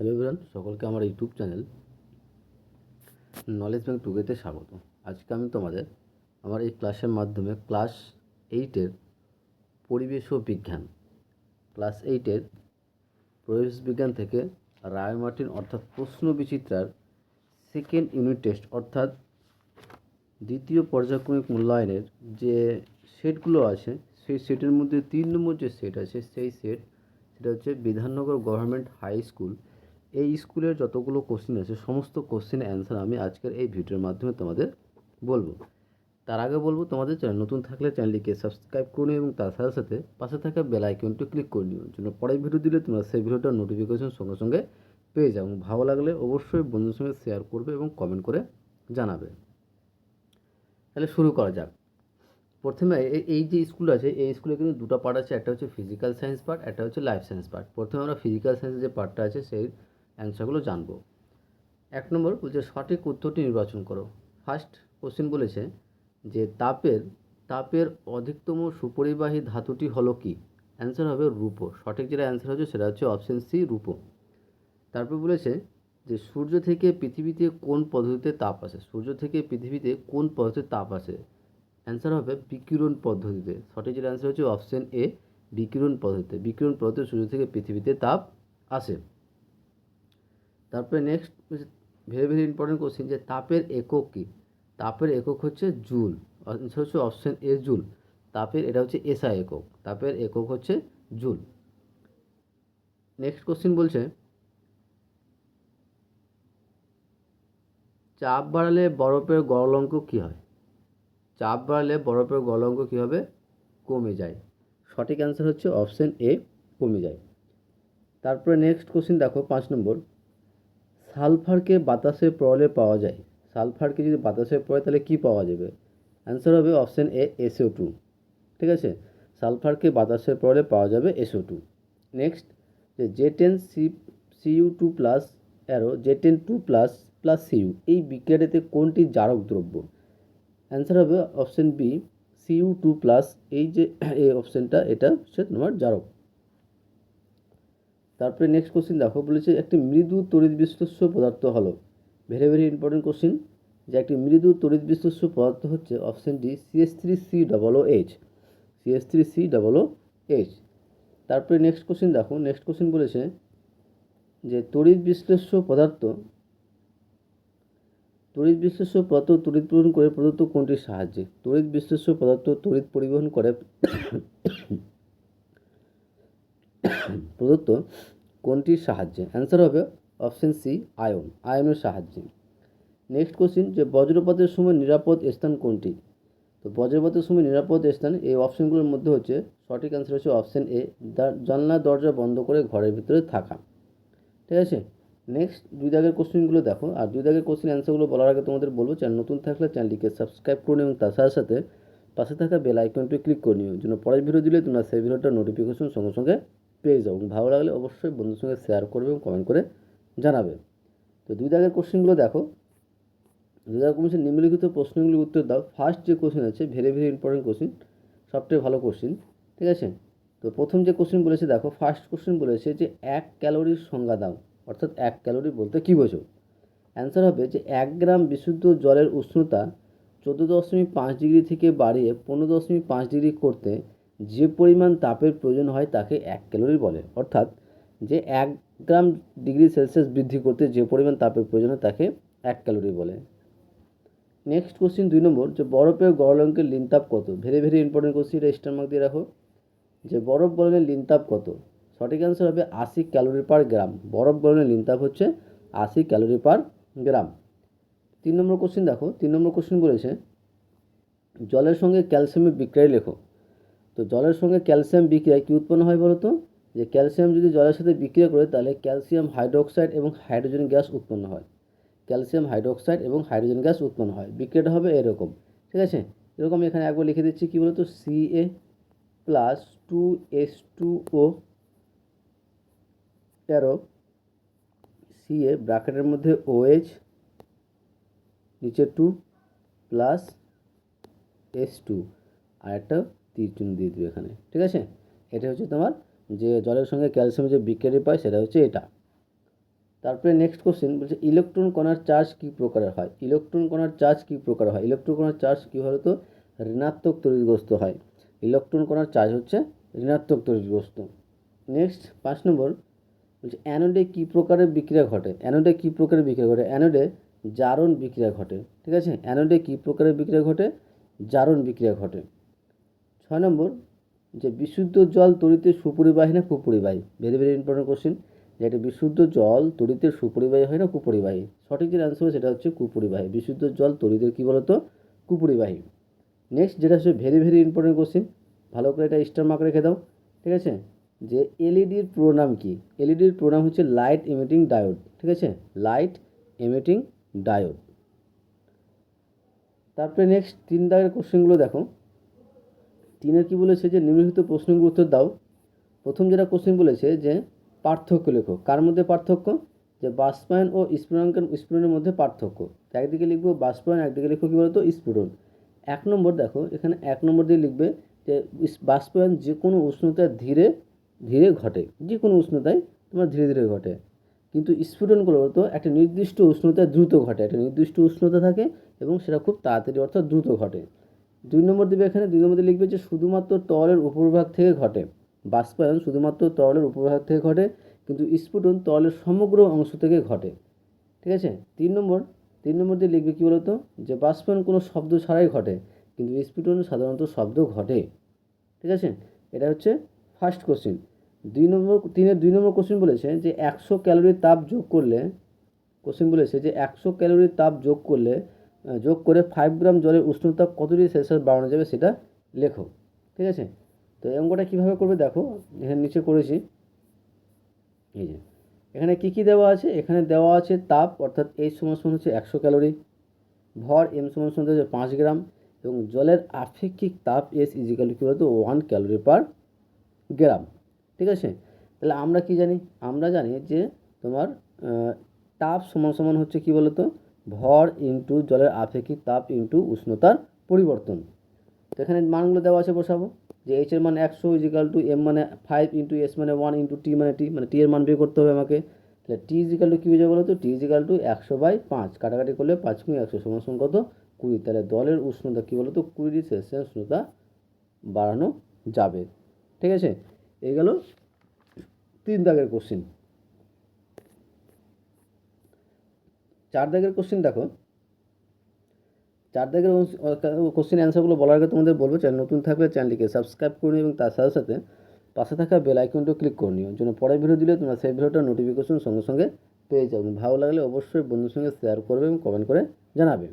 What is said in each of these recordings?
Hello everyone, সকলকে আমার YouTube channel knowledge bank টুগেতে স্বাগত। আজকে আমি তোমাদের আমার এই ক্লাসের মাধ্যমে ক্লাস 8-এর পরিবেশ ও বিজ্ঞান পরিবেশ বিজ্ঞান থেকে রায় মার্টিন অর্থাৎ প্রশ্ন বিচিত্রার সেকেন্ড ইউনিট টেস্ট অর্থাৎ দ্বিতীয় পর্যায়ক্রমিক মূল্যায়নের যে সেটগুলো আছে সেই সেটের মধ্যে 3 নম্বর যে সেট আছে সেই সেটা হচ্ছে বিধাননগর গভর্নমেন্ট হাই স্কুল। এই স্কুলের যতগুলো কোশ্চেন আছে সমস্ত কোশ্চেনের অ্যান্সার আমি আজকের এই ভিডিওর মাধ্যমে তোমাদের বলবো। তার আগে বলবো, তোমাদের চ্যানেল নতুন থাকলে চ্যানেলটিকে সাবস্ক্রাইব করে নিও এবং তার সাথে সাথে পাশে থাকা বেল আইকনটি ক্লিক করে নিও, যেন পরের ভিডিও দিলে তোমরা সেই ভিডিওটার নোটিফিকেশন সঙ্গে সঙ্গে পেয়ে যাও। এবং ভালো লাগলে অবশ্যই বন্ধুদের সঙ্গে শেয়ার করবে এবং কমেন্ট করে জানাবে। তাহলে শুরু করা যাক। প্রথমে এই যে স্কুল আছে এই স্কুলে কিন্তু দুটো পার্ট আছে, একটা হচ্ছে ফিজিক্যাল সায়েন্স পার্ট, একটা হচ্ছে লাইফ সায়েন্স পার্ট। প্রথমে আমরা ফিজিক্যাল সায়েন্সের যে পার্টটা আছে সেই অ্যান্সারগুলো জানবো। 1 নম্বর বলছে সঠিক উত্তরটি নির্বাচন করো। ফার্স্ট কোশ্চেন বলেছে যে তাপের অধিকতম সুপরিবাহী ধাতুটি হলো কি? অ্যান্সার হবে রূপো। সঠিক যেটা অ্যান্সার হচ্ছে সেটা হচ্ছে অপশন সি, রূপো। তারপর বলেছে যে সূর্য থেকে পৃথিবীতে কোন পদ্ধতিতে তাপ আসে? সূর্য থেকে পৃথিবীতে কোন পদ্ধতিতে তাপ আসে? অ্যান্সার হবে বিকিরণ পদ্ধতিতে। সঠিক যেটা অ্যান্সার হচ্ছে অপশন এ, বিকিরণ পদ্ধতিতে। বিকিরণ পদ্ধতিতে সূর্য থেকে পৃথিবীতে তাপ আসে। তারপরে next very very important question যে তাপের একক কী? তাপের একক হচ্ছে জুল। অ্যান্সার হচ্ছে অপশন এ, জুল। তাপের এটা হচ্ছে এসআই একক, তাপের একক হচ্ছে জুল। নেক্সট কোশ্চেন বলছে চাপ বাড়ালে বরফের গলনাঙ্ক কী হয়? চাপ বাড়ালে বরফের গলনাঙ্ক কী হবে? কমে যায়। সঠিক অ্যান্সার হচ্ছে অপশন এ, কমে যায়। তারপরে নেক্সট কোশ্চেন দেখো 5 নম্বর, সালফারকে বাতাসে পড়লে পাওয়া যায়। সালফারকে যদি বাতাসে পড়ে তাহলে কি পাওয়া যাবে? অ্যান্সার হবে অপশন এ, SO2। ঠিক আছে, সালফারকে বাতাসে পড়লে পাওয়া যাবে SO2। নেক্সট যে J10CU2 plus arrow J10 2 plus plus Cu এই বিক্রিয়াটিতে কোনটি জারক দ্রব্য? অ্যান্সার হবে অপশন বি, Cu2 প্লাস। এই যে এই অপশনটা এটা হচ্ছে তোমার জারক। তারপরে নেক্সট কোশ্চেন দেখো, বলেছে একটি মৃদু তড়িৎ বিশ্লেষ্য পদার্থ হলো। ভেরি ভেরি ইম্পর্টেন্ট কোশ্চেন যে একটি মৃদু তড়িৎ বিশ্লেষ্য পদার্থ হচ্ছে অপশন ডি, CH3COOH। CH3COOH। তারপরে নেক্সট কোশ্চেন দেখো, নেক্সট কোশ্চেন বলেছে যে তড়িৎ বিশ্লেষ্য পদার্থ তড়িৎ পরিবহন করে প্রদত্ত কোনটির সাহায্যে? তড়িৎ বিশ্লেষ্য পদার্থ তড়িৎ পরিবহন করে প্রদত্ত কোনটির সাহায্যে? অ্যান্সার হবে অপশন সি, আয়নের সাহায্যে। নেক্সট কোশ্চেন যে বজ্রপাতের সময় নিরাপদ স্থান কোনটি? তো বজ্রপাতের সময় নিরাপদ স্থান এই অপশনগুলোর মধ্যে হচ্ছে সঠিক অ্যান্সার হচ্ছে অপশন এ, জানলা দরজা বন্ধ করে ঘরের ভিতরে থাকা। ঠিক আছে, নেক্সট 2 দাগের কোশ্চেনগুলো দেখো। আর 2 দাগের কোশ্চেন অ্যান্সারগুলো বলার আগে তোমাদের বলবো, চ্যানেল নতুন থাকলে চ্যানেলটিকে সাবস্ক্রাইব করে নিও এবং তার সাথে সাথে পাশে থাকা বেল আইকনটি ক্লিক করে নিও, যেন পরের ভিডিও দিলে তোমরা সেই ভিডিওটার নোটিফিকেশন সঙ্গে সঙ্গে পেয়ে যাও। এবং ভালো লাগলে অবশ্যই বন্ধুর সঙ্গে শেয়ার করবে এবং কমেন্ট করে জানাবে। তো 2 দাগের কোশ্চেনগুলো দেখো। 2 দাগের কোশ্চেন নিম্নলিখিত প্রশ্নগুলির উত্তর দাও। ফার্স্ট যে কোশ্চেন আছে ভেরি ভেরি ইম্পর্টেন্ট কোশ্চেন, সবথেকে ভালো কোশ্চেন। ঠিক আছে, তো প্রথম যে কোশ্চেন বলেছে দেখো, ফার্স্ট কোশ্চেন বলেছে যে 1 ক্যালোরির সংজ্ঞা দাও, অর্থাৎ 1 ক্যালোরি বলতে কী বোঝো? অ্যান্সার হবে যে 1 গ্রাম বিশুদ্ধ জলের উষ্ণতা 14.5 ডিগ্রি থেকে বাড়িয়ে 15.5 ডিগ্রি করতে যে পরিমাণ তাপের প্রয়োজন হয় তাকে 1 ক্যালোরি বলে। অর্থাৎ যে 1 গ্রাম ডিগ্রি সেলসিয়াস বৃদ্ধি করতে যে পরিমাণ তাপের প্রয়োজন হয় তাকে 1 ক্যালোরি বলে। নেক্সট কোশ্চেন 2 নম্বর, যে বরফের গলনাঙ্কের লিনতাপ কত? ভেরি ভেরি ইম্পর্টেন্ট কোশ্চেন, এটা স্টার মার্ক দিয়ে রাখো। যে বরফ গলনের লিনতাপ কত? সঠিক অ্যান্সার হবে 80 ক্যালোরি পার গ্রাম। বরফ গলনের লিনতাপ হচ্ছে 80 ক্যালোরি পার গ্রাম। 3 নম্বর কোশ্চেন দেখো, 3 নম্বর কোশ্চেন বলেছে জলের সঙ্গে ক্যালসিয়ামের বিক্রিয়া লেখো। তো জলের সঙ্গে ক্যালসিয়াম বিক্রিয়ায় কী উৎপন্ন হয় বলো তো? যে ক্যালসিয়াম যদি জলের সাথে বিক্রিয়া করে তাহলে ক্যালসিয়াম হাইড্রোক্সাইড এবং হাইড্রোজেন গ্যাস উৎপন্ন হয়। ক্যালসিয়াম হাইড্রোক্সাইড এবং হাইড্রোজেন গ্যাস উৎপন্ন হয়। বিক্রিয়াটা হবে এরকম। ঠিক আছে, এরকম এখানে একবার লিখে দিচ্ছি, কী বলো তো, Ca প্লাস 2H2O তেরো, Ca ব্র্যাকেটের মধ্যে OH নিচে 2 প্লাস H2 আর একটা তীরচিহ্ন দিয়ে দিবে এখানে। ঠিক আছে, এটা হচ্ছে তোমার যে জলের সঙ্গে ক্যালসিয়াম যে বিক্রিয়া পায় সেটা হচ্ছে এটা। তারপরে নেক্সট কোশ্চেন বলছে ইলেকট্রন কণার চার্জ কী প্রকারের হয়। ইলেকট্রন কণার চার্জ কী প্রকার হয়? ইলেকট্রন কণার চার্জ কী হয় তো ঋণাত্মক তড়িৎগ্রস্ত হয়। ইলেকট্রন কণার চার্জ হচ্ছে ঋণাত্মক তড়িৎগ্রস্ত। নেক্সট 5 নম্বর বলছে অ্যানোডে কী প্রকারের বিক্রিয়া ঘটে। অ্যানোডে কী প্রকারের বিক্রিয়া ঘটে? অ্যানোডে জারণ বিক্রিয়া ঘটে। ঠিক আছে, অ্যানোডে কী প্রকারের বিক্রিয়া ঘটে? জারণ বিক্রিয়া ঘটে। 6 নম্বর যে বিশুদ্ধ জল তড়িতের সুপরিবাহী না কুপরিবাহী। ভেরি ভেরি ইম্পর্টেন্ট কোশ্চেন, যে একটা বিশুদ্ধ জল তড়িতের সুপরিবাহী হয় না কুপরিবাহী। সঠিক যে অ্যান্সার হবে সেটা হচ্ছে কুপরিবাহী। বিশুদ্ধ জল তড়িতের কী বলতো? কুপরিবাহী। নেক্সট যেটা হচ্ছে ভেরি ভেরি ইম্পর্টেন্ট কোশ্চেন, ভালো করে এটা স্টার মার্ক রেখে দাও। ঠিক আছে, যে এলইডির পুরো নাম কি? এলইডির পুরো নাম হচ্ছে লাইট ইমিটিং ডায়োড। ঠিক আছে, লাইট ইমিটিং ডায়োড। তারপরে নেক্সট 3 দাগের কোশ্চেনগুলো দেখো। 3-এর কী বলেছে যে নিম্নলিখিত প্রশ্নগুলোর উত্তর দাও। প্রথম যেটা কোশ্চেন বলেছে যে পার্থক্য লেখো। কার মধ্যে পার্থক্য? যে বাষ্পায়ন ও স্ফুটনের মধ্যে পার্থক্য। একদিকে লিখবো বাষ্পায়ন, একদিকে লিখবো কী বলতো? স্ফুটন। 1 নম্বর দেখো, এখানে 1 নম্বর দিয়ে লিখবে যে বাষ্পায়ন যে কোনো উষ্ণতায় ধীরে ধীরে ঘটে। যে কোনো উষ্ণতায় তোমার ধীরে ধীরে ঘটে, কিন্তু স্ফুটনগুলো তো একটা নির্দিষ্ট উষ্ণতায় দ্রুত ঘটে। একটা নির্দিষ্ট উষ্ণতা থাকে এবং সেটা খুব তাড়াতাড়ি অর্থাৎ দ্রুত ঘটে। 2 নম্বর দেবে, এখানে 2 নম্বর দিয়ে লিখবে যে শুধুমাত্র তরলের উপরিভাগ থেকে ঘটে। বাষ্পায়ন শুধুমাত্র তরলের উপরিভাগ থেকে ঘটে, কিন্তু স্ফুটন তরলের সমগ্র অংশ থেকে ঘটে। ঠিক আছে, 3 নম্বর দিয়ে লিখবে কী বলতো? যে বাষ্পায়ন কোনো শব্দ ছাড়াই ঘটে, কিন্তু স্ফুটন সাধারণত শব্দ ঘটে। ঠিক আছে, এটা হচ্ছে ফার্স্ট কোশ্চেন। 3-এর 2 নম্বর কোশ্চেন বলেছে যে 100 ক্যালোরি তাপ যোগ করলে, কোশ্চেন বলেছে যে 100 ক্যালোরি তাপ যোগ করে 5 গ্রাম জলের উষ্ণতা কত ডিগ্রি সেলসিয়াস বাড়ানো যাবে সেটা লেখো। ঠিক আছে, তো এই অঙ্কটা কীভাবে করবে দেখো, এখানে নিচে করেছি। এই যে এখানে কী কী দেওয়া আছে? এখানে দেওয়া আছে তাপ অর্থাৎ H সমান হচ্ছে 100 ক্যালোরি, ভর M সমান হচ্ছে 5 গ্রাম, এবং জলের আপেক্ষিক তাপ S ইজিক্যাল কী বলতো 1 ক্যালোরি পার গ্রাম। ঠিক আছে, তাহলে আমরা কি জানি? আমরা জানি যে তোমার তাপ সমান হচ্ছে কী বলতো? ভর ইন্টু জলের আপেক্ষিক তাপ ইন্টু উষ্ণতার পরিবর্তন। তো এখানে মানগুলো দেওয়া আছে, বসাবো। যে H এর মান 100 ইজিক্যাল টু M মানে 5 ইন্টু S মানে 1 ইন্টু T মানে T এর মান বের করতে হবে আমাকে। তাহলে T ইজিক্যাল টু কী হয়ে যাবে বলো তো? T ইজিক্যাল টু 100/5, কাটাকাটি করলে 5 × 100 সমান কত? 20। তাহলে জলের উষ্ণতা কী বলো তো 20 ডিগ্রি সেলসিয়াস উষ্ণতা বাড়ানো যাবে। ঠিক আছে, এই গেল 3 দাগের কোশ্চেন। 4 দাগের কোশ্চেন দেখো। 4 দাগের কোশ্চেন অ্যান্সারগুলো বলার আগে তোমাদের বলবো, চ্যানেল নতুন থাকলে চ্যানেলটিকে সাবস্ক্রাইব করে নিও এবং তার সাথে সাথে পাশে থাকা বেল আইকনটা ক্লিক করে নিও, যেন পরের ভিডিও দিলে তোমরা সেই ভিডিওটার নোটিফিকেশন সঙ্গে সঙ্গে পেয়ে যাবে। ভালো লাগলে অবশ্যই বন্ধুর সঙ্গে শেয়ার করবে এবং কমেন্ট করে জানাবে।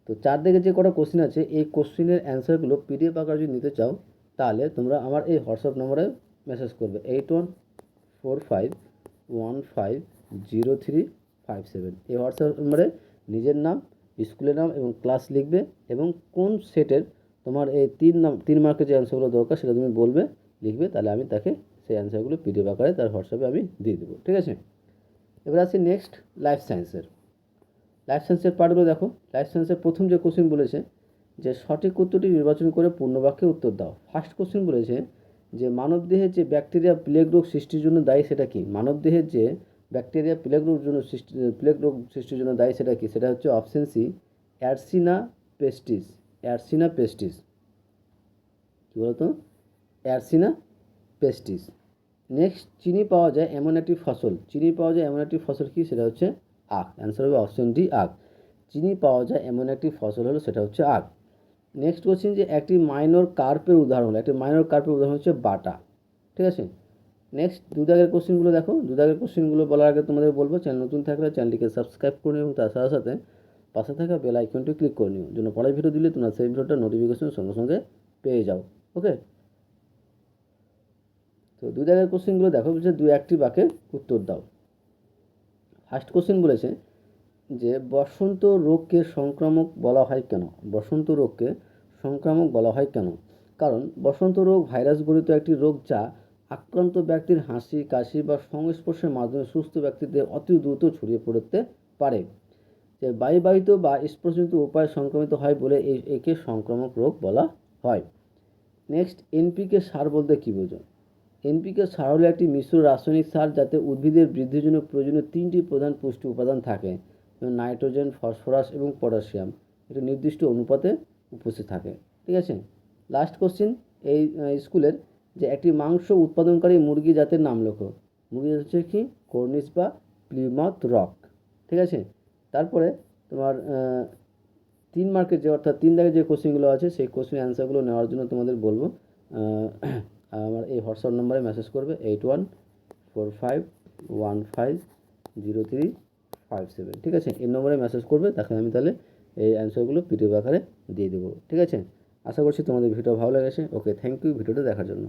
তো 4 দাগের যে কটা কোশ্চেন আছে, এই কোশ্চেনের অ্যান্সারগুলো পিডিএফ আকারে যদি নিতে চাও তাহলে তোমরা আমার এই হোয়াটসঅ্যাপ নম্বরে মেসেজ করবে 8145150357। এই হোয়াটসঅ্যাপ নম্বরে নিজের নাম, স্কুলের নাম এবং ক্লাস লিখবে, এবং কোন সেটের তোমার এই 3 মার্কের যে অ্যান্সারগুলো দরকার সেটা তুমি বলবে, লিখবে, তাহলে আমি তাকে সেই অ্যান্সারগুলো পিডিএফ আকারে তার হোয়াটসঅ্যাপে আমি দিয়ে দেবো। ঠিক আছে, এবার আসি নেক্সট লাইফ সায়েন্সের পার্টগুলো দেখো। লাইফ সায়েন্সের প্রথম যে কোশ্চেন বলেছে যে সঠিক উত্তরটি নির্বাচন করে পূর্ণবাক্যে উত্তর দাও। ফার্স্ট কোশ্চেন বলেছে যে মানবদেহে যে ব্যাকটেরিয়া প্লেগ রোগ সৃষ্টির জন্য দায়ী সেটা কি? মানবদেহের যে ব্যাকটেরিয়া প্লেগ রোগ সৃষ্টির জন্য দায়ী সেটা কি? সেটা হচ্ছে অপশন সি, অ্যারসিনা পেস্টিস। কী বলতো? অ্যারসিনা পেস্টিস। নেক্সট, চিনি পাওয়া যায় এমন একটি ফসল কি? সেটা হচ্ছে আখ। অ্যান্সার হবে অপশন ডি, আখ। চিনি পাওয়া যায় এমন একটি ফসল হলো সেটা হচ্ছে আখ। নেক্সট কোশ্চেন যে একটি মাইনর কার্পের উদাহরণ হচ্ছে বাটা। ঠিক আছে, নেক্সট 2 দাগের কোশ্চেনগুলো দেখো। 2 দাগের কোশ্চেনগুলো বলার আগে তোমাদের বলবো, চ্যানেল নতুন থাকলে চ্যানেলটিকে সাবস্ক্রাইব করে নিও এবং তার সাথে সাথে পাশে থাকা বেল আইকনটি ক্লিক করে নিও, যেন পরের ভিডিও দিলে তোমরা সেই ভিডিওটার নোটিফিকেশন সঙ্গে সঙ্গে পেয়ে যাও। ওকে, তো 2 দাগের কোশ্চেনগুলো দেখো, বলছে 2-1টি বাক্যে উত্তর দাও। ফার্স্ট কোশ্চেন বলেছে যে বসন্ত রোগকে সংক্রামক বলা হয় কেন? কারণ বসন্ত রোগ ভাইরাস গঠিত একটি রোগ, যা আক্রান্ত ব্যক্তির হাসি, কাশি বা সংস্পর্শের মাধ্যমে সুস্থ ব্যক্তিদের অতি দ্রুত ছড়িয়ে পড়তে পারে। যে বায়ুবাহিত বা স্পর্শজনিত উপায়ে সংক্রমিত হয় বলে একে সংক্রামক রোগ বলা হয়। নেক্সট, এনপিকে সার বলতে কী বোঝো? এনপিকে সার হলো একটি মিশ্র রাসায়নিক সার যাতে উদ্ভিদের বৃদ্ধির জন্য প্রয়োজনীয় 3টি প্রধান পুষ্টি উপাদান থাকে, যেমন নাইট্রোজেন, ফসফরাস এবং পটাশিয়াম। একটি নির্দিষ্ট অনুপাতে উপস্থিত থাকে। ঠিক আছে। লাস্ট কোশ্চিন এই স্কুলের, যে একটি মাংস উৎপাদনকারী মুরগি জাতের নাম লেখো। মুরগি জাত হচ্ছে কি? কর্নিশ বা প্লিমাউথ রক। ঠিক আছে। তারপরে তোমার 3 মার্কের যে, অর্থাৎ 3 দাগের যে কোশ্চেনগুলো আছে সেই কোশ্চেনের অ্যান্সারগুলো নেওয়ার জন্য তোমাদের বলবো আমার এই হোয়াটসঅ্যাপ নম্বরে মেসেজ করবে 8145150357। ঠিক আছে, এই নম্বরে মেসেজ করবে, তাকে আমি তাহলে এই অ্যান্সারগুলো পিডিএফ আকারে দিয়ে দেবো। ঠিক আছে, আশা করছি তোমাদের ভিডিও ভালো লেগেছে। ওকে, থ্যাংক ইউ ভিডিওটা দেখার জন্য।